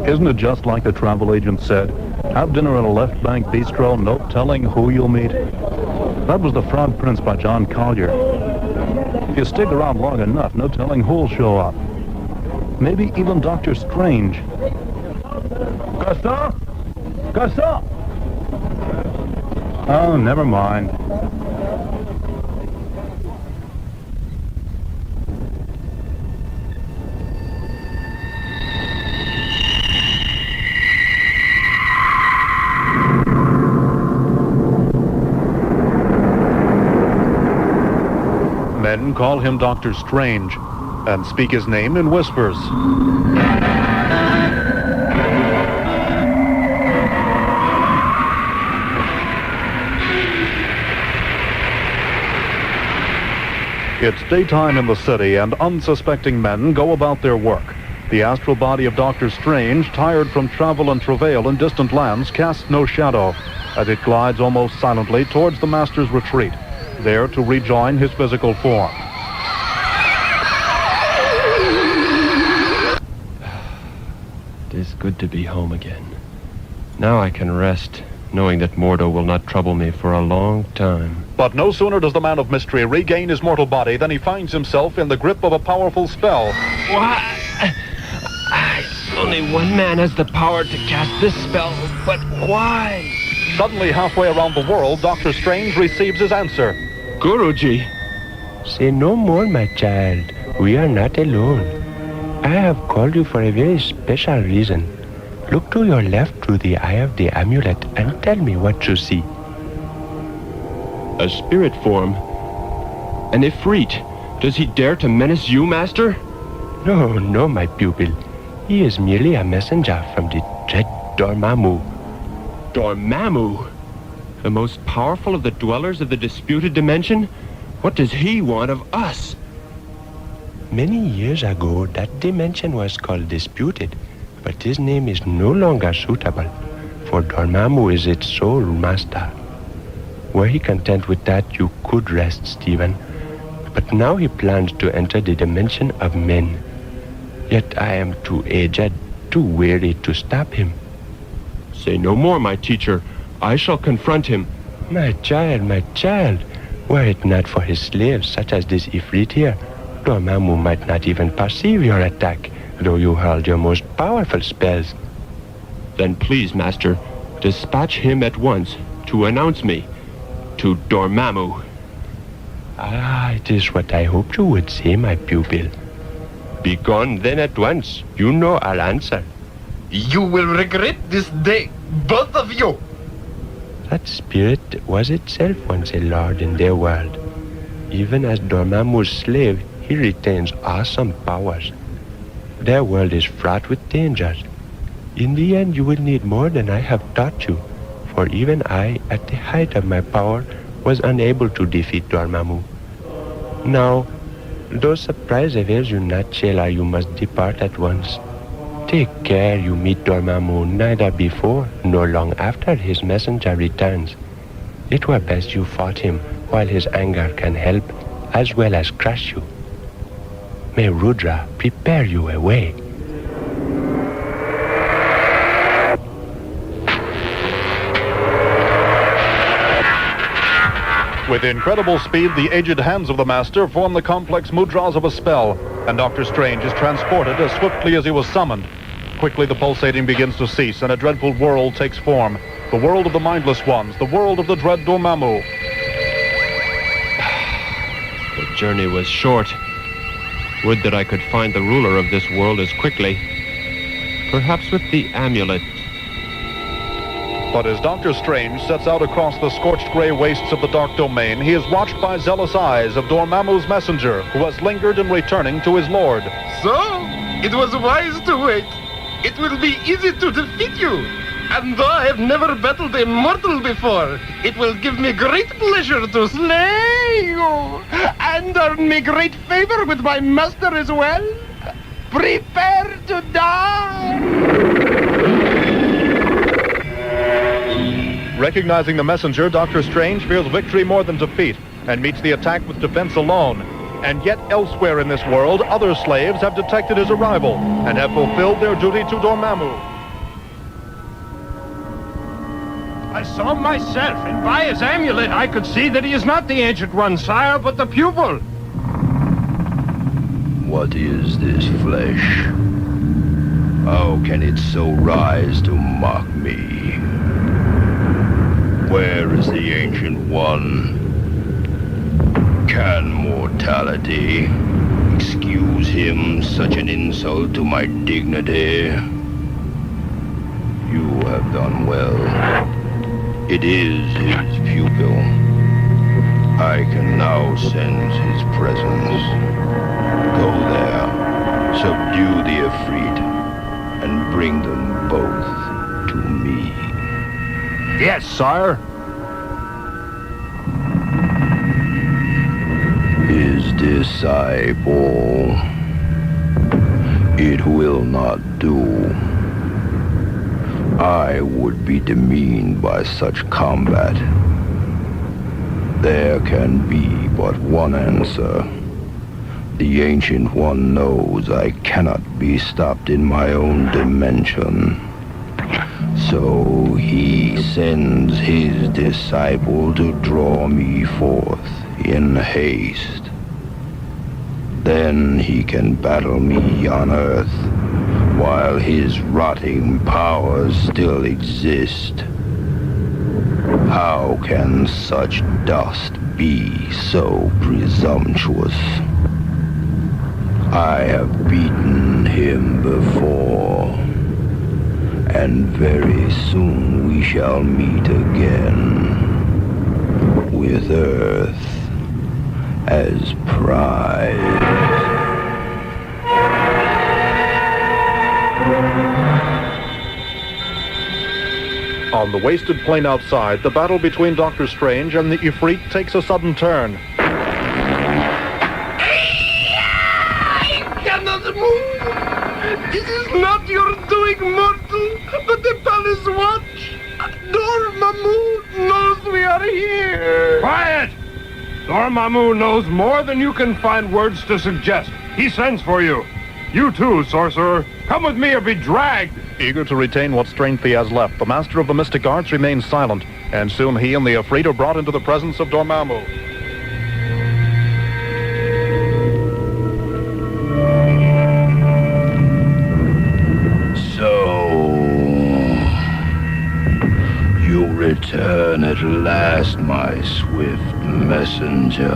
Isn't it just like the travel agent said? Have dinner at a left bank bistro, no telling who you'll meet. That was The Frog Prince by John Collier. If you stick around long enough, no telling who'll show up. Maybe even Dr. Strange. Gaston? Gaston? Oh, never mind. Men call him Dr. Strange and speak his name in whispers. It's daytime in the city, and unsuspecting men go about their work. The astral body of Dr. Strange, tired from travel and travail in distant lands, casts no shadow as it glides almost silently towards the Master's retreat, there to rejoin his physical form. It is good to be home again. Now I can rest, knowing that Mordo will not trouble me for a long time. But no sooner does the man of mystery regain his mortal body than he finds himself in the grip of a powerful spell. Why? Only one man has the power to cast this spell, but why? Suddenly, halfway around the world, Dr. Strange receives his answer. Guruji. Say no more, my child. We are not alone. I have called you for a very special reason. Look to your left through the eye of the amulet and tell me what you see. A spirit form? An Ifrit? Does he dare to menace you, Master? No, my pupil. He is merely a messenger from the Dread Dormammu. Dormammu? The most powerful of the dwellers of the disputed dimension? What does he want of us? Many years ago, that dimension was called disputed, but his name is no longer suitable, for Dormammu is its sole master. Were he content with that, you could rest, Stephen. But now he plans to enter the dimension of men. Yet I am too aged, too weary to stop him. Say no more, my teacher. I shall confront him. My child, were it not for his slaves, such as this Ifrit here, Dormammu might not even perceive your attack, though you hurled your most powerful spells. Then please, Master, dispatch him at once to announce me to Dormammu. Ah, it is what I hoped you would say, my pupil. Be gone then at once. You know I'll answer. You will regret this day, both of you. That spirit was itself once a lord in their world. Even as Dormammu's slave, he retains awesome powers. Their world is fraught with dangers. In the end, you will need more than I have taught you, for even I, at the height of my power, was unable to defeat Dormammu. Now, though surprise avails you not, Sheila, you must depart at once. Take care you meet Dormammu neither before nor long after his messenger returns. It were best you fought him while his anger can help as well as crush you. May Rudra prepare you a way. With incredible speed, the aged hands of the Master form the complex mudras of a spell, and Dr. Strange is transported as swiftly as he was summoned. Quickly the pulsating begins to cease, and a dreadful world takes form. The world of the mindless ones, the world of the Dread Dormammu. The journey was short. Would that I could find the ruler of this world as quickly. Perhaps with the amulet. But as Dr. Strange sets out across the scorched gray wastes of the dark domain, he is watched by zealous eyes of Dormammu's messenger, who has lingered in returning to his lord. So, it was wise to wait. It will be easy to defeat you. And though I have never battled a mortal before, it will give me great pleasure to slay you and earn me great favor with my master as well. Prepare to die! Recognizing the messenger, Dr. Strange feels victory more than defeat, and meets the attack with defense alone. And yet elsewhere in this world, other slaves have detected his arrival and have fulfilled their duty to Dormammu. I saw him myself, and by his amulet I could see that he is not the Ancient One, sire, but the pupil. What is this flesh? How can it so rise to mock me? Where is the Ancient One? Can mortality excuse him such an insult to my dignity? You have done well. It is his pupil. I can now sense his presence. Go there, subdue the Ifrit, and bring them both to me. Yes, sire. His disciple. It will not do. I would be demeaned by such combat. There can be but one answer. The Ancient One knows I cannot be stopped in my own dimension. So he sends his disciple to draw me forth in haste. Then he can battle me on Earth while his rotting powers still exist. How can such dust be so presumptuous? I have beaten him before, and very soon we shall meet again, with Earth as prize. On the wasted plain outside, the battle between Doctor Strange and the Ifrit takes a sudden turn. I cannot move. This is not your doing, mortal, but the palace watch. Dormammu knows we are here. Quiet! Dormammu knows more than you can find words to suggest. He sends for you. You too, sorcerer. Come with me or be dragged. Eager to retain what strength he has left, the master of the mystic arts remains silent, and soon he and the Ifrit are brought into the presence of Dormammu. So, you return at last, my swift messenger.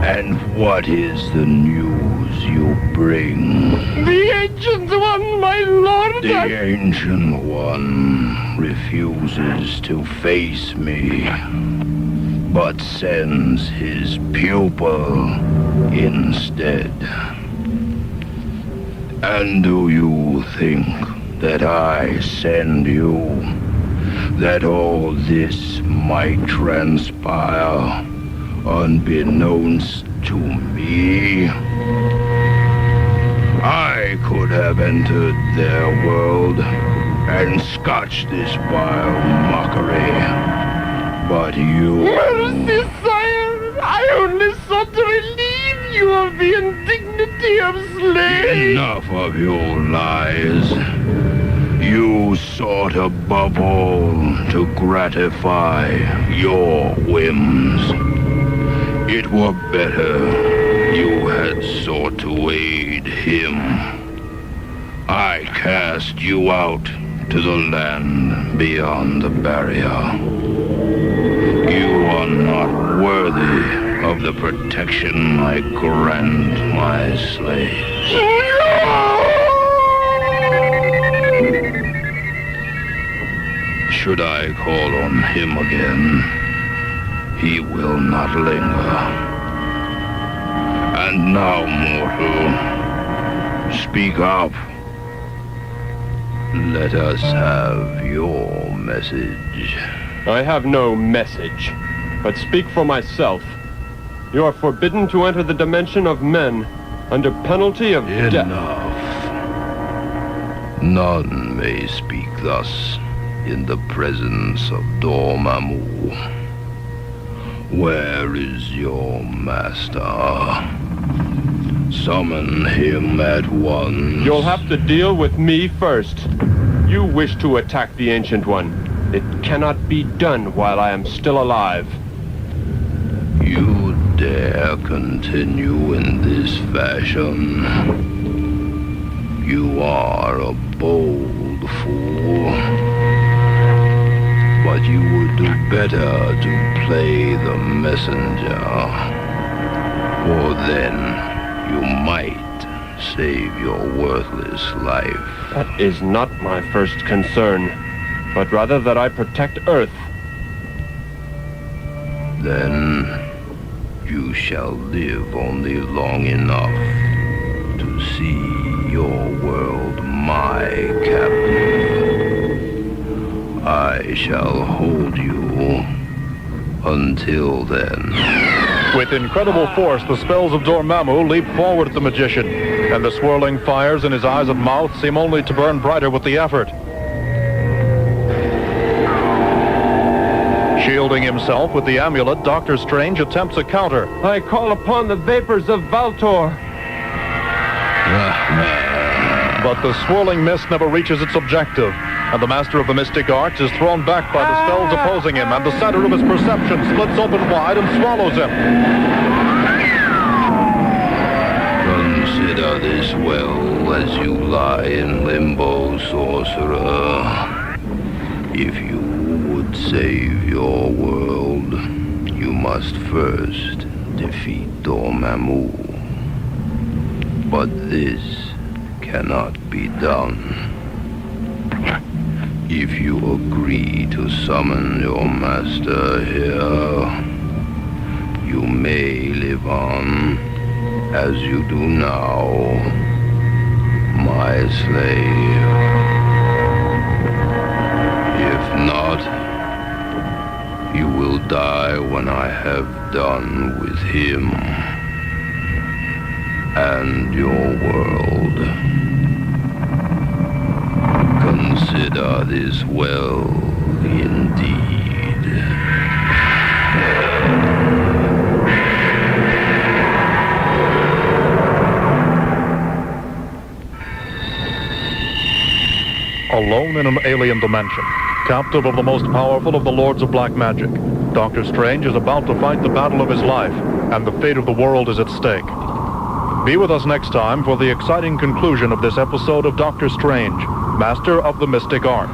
And what is the news you bring? The Ancient One, my lord. The Ancient One refuses to face me, but sends his pupil instead. And do you think that I send you, that all this might transpire unbeknownst to me? I could have entered their world and scotched this vile mockery, but you... Mercy, sire. I only sought to relieve you of the indignity of slave. Enough of your lies. You sought above all to gratify your whims. It were better you had sought to aid him. I cast you out to the land beyond the barrier. You are not worthy of the protection I grant my slaves. Should I call on him again, he will not linger. And now, mortal, speak up. Let us have your message. I have no message, but speak for myself. You are forbidden to enter the dimension of men under penalty of death. Enough. None may speak thus in the presence of Dormammu. Where is your master? Summon him at once. You'll have to deal with me first. You wish to attack the Ancient One. It cannot be done while I am still alive. You dare continue in this fashion? You are a bold fool. But you would do better to play the messenger. For then you might save your worthless life. That is not my first concern, but rather that I protect Earth. Then you shall live only long enough to see your world my captive. I shall hold you until then. With incredible force, the spells of Dormammu leap forward at the magician, and the swirling fires in his eyes and mouth seem only to burn brighter with the effort. Shielding himself with the amulet, Doctor Strange attempts a counter. I call upon the vapors of Valtor. But the swirling mist never reaches its objective, and the master of the mystic arts is thrown back by the spells opposing him, and the center of his perception splits open wide and swallows him. Consider this well as you lie in limbo, sorcerer. If you would save your world, you must first defeat Dormammu. But this cannot be done. If you agree to summon your master here, you may live on as you do now, my slave. If not, you will die when I have done with him and your world. Consider this well indeed. Alone in an alien dimension, captive of the most powerful of the Lords of Black Magic, Doctor Strange is about to fight the battle of his life, and the fate of the world is at stake. Be with us next time for the exciting conclusion of this episode of Doctor Strange, Master of the Mystic Arts.